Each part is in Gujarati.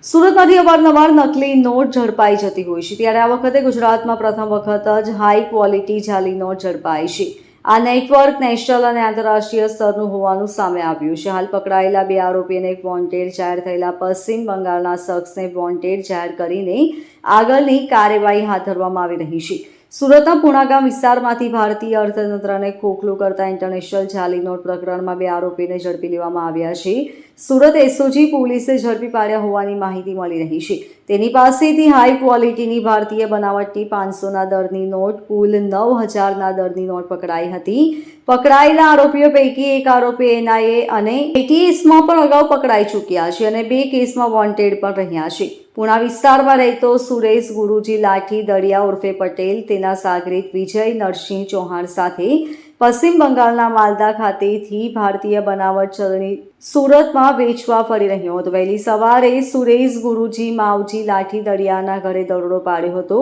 સુરતમાંથી અવારનવાર નકલી નોટ ઝડપાઈ જતી હોય છે, ત્યારે આ વખતે ગુજરાતમાં પ્રથમ વખત જ હાઈ ક્વોલિટી જાલી નોટ ઝડપાઈ છે. આ નેટવર્ક નેશનલ અને આંતરરાષ્ટ્રીય સ્તરનું હોવાનું સામે આવ્યું છે. હાલ પકડાયેલા 2 આરોપીને વોન્ટેડ જાહેર થયેલા પશ્ચિમ બંગાળના શખ્સને વોન્ટેડ જાહેર કરીને આગળની કાર્યવાહી હાથ ધરવામાં આવી રહી છે. સુરતના પુણાગામ વિસ્તારમાંથી ભારતીય અર્થતંત્રને ખોખલું કરતા ઇન્ટરનેશનલ જાલી નોટ પ્રકરણમાં 2 આરોપીને ઝડપી લેવામાં આવ્યા છે. સુરત એસઓજી પોલીસે ઝડપી પાડ્યા હોવાની માહિતી મળી રહી છે. તેની પાસેથી હાઈ ક્વોલિટીની ભારતીય બનાવટની 500ના દરની નોટ, કુલ 9000ના દરની નોટ પકડાઈ હતી. પકડાયેલા આરોપીઓ પૈકી એક આરોપી એનઆઈએ અને એટીએસમાં પણ અગાઉ પકડાઈ ચૂક્યા છે અને 2 કેસમાં વોન્ટેડ પણ રહ્યા છે. પુણા વિસ્તારમાં રહેતો સુરેશ ગુરુજી લાઠી દળિયા ઉર્ફે પટેલ તેના સાગરીત વિજય નરસિંહ ચૌહાણ સાથે પશ્ચિમ બંગાળના માલદા ખાતેથી ભારતીય બનાવટ ચલણી સુરતમાં વેચવા ફરી રહ્યો હતો. વહેલી સવારે સુરેશ ગુરુજી માવજી લાઠી દળિયાના ઘરે દરોડો પાડ્યો હતો.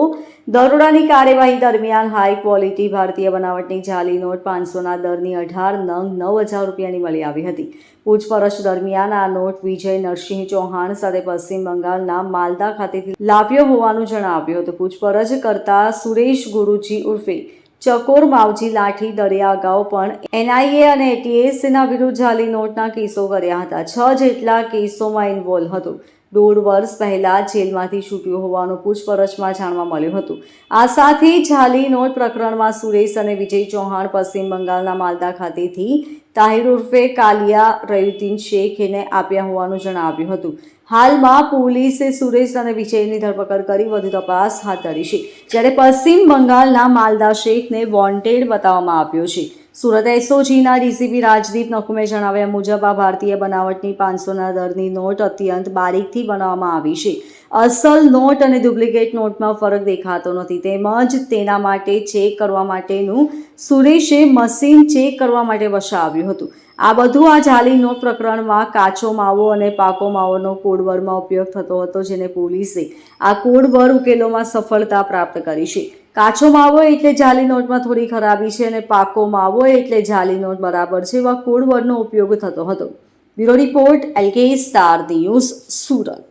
દરોડાની કાર્યવાહી દરમિયાન હાઈ ક્વોલિટી ભારતીય બનાવટની જાલી નોટ 500ના દરની 18 નંગ 9000 રૂપિયાની મળી આવી હતી. પૂછપરછ દરમિયાન આ નોટ વિજય નરસિંહ ચૌહાણ સાથે પશ્ચિમ બંગાળના માલદા ખાતેથી લાવ્યો હોવાનું જણાવ્યું હતું. પૂછપરછ કરતા સુરેશ ગુરુજી ઉર્ફે ચકોર માવજી લાઠી દળિયા અગાઉ પણ એનઆઈએ અને એટીએસના વિરુદ્ધ જાલી નોટના કેસો કર્યા હતા. 6 જેટલા કેસોમાં ઇન્વોલ્વ હતો. 1.5 વર્ષ પહેલા જેલમાંથી છૂટ્યો હોવાનું પૂછપરછમાં જાણવા મળ્યું હતું. આ સાથે જાલી નોટ પ્રકરણમાં સુરેશ અને વિજય ચૌહાણ પશ્ચિમ બંગાળના માલદા ખાતેથી તાહિર ઉર્ફે કાલિયા રયુદ્દીન શેખને આપ્યા હોવાનું જણાવ્યું હતું. હાલમાં પોલીસે સુરેશ અને વિજયની ધરપકડ કરી વધુ તપાસ હાથ ધરી છે, જ્યારે પશ્ચિમ બંગાળના માલદા શેખને વોન્ટેડ બતાવવામાં આવ્યો છે. સુરત એસઓજીના ડીસીપી રાજદીપ નકુમે જણાવ્યા મુજબ આ ભારતીય બનાવટની 500ના દરની નોટ અત્યંત બારીકથી બનાવવામાં આવી છે. અસલ નોટ અને ડુપ્લિકેટ નોટમાં ફરક દેખાતો નથી. તેમજ તેના માટે ચેક કરવા માટેનું સુરેશે મશીન ચેક કરવા માટે વસાવ્યું હતું. આ બધું આ જાલી નોટ પ્રકરણમાં કાચો માવો અને પાકો માવોનો કોડવર્ડમાં ઉપયોગ થતો હતો, જેને પોલીસે આ કોડવર્ડ ઉકેલોમાં સફળતા પ્રાપ્ત કરી છે. કાચો માવો એટલે જાલી નોટમાં થોડી ખરાબી છે અને પાકો માવો એટલે જાલી નોટ બરાબર છે એવા કોડવર્ડનો ઉપયોગ થતો હતો. Bureau report LK star news Surat.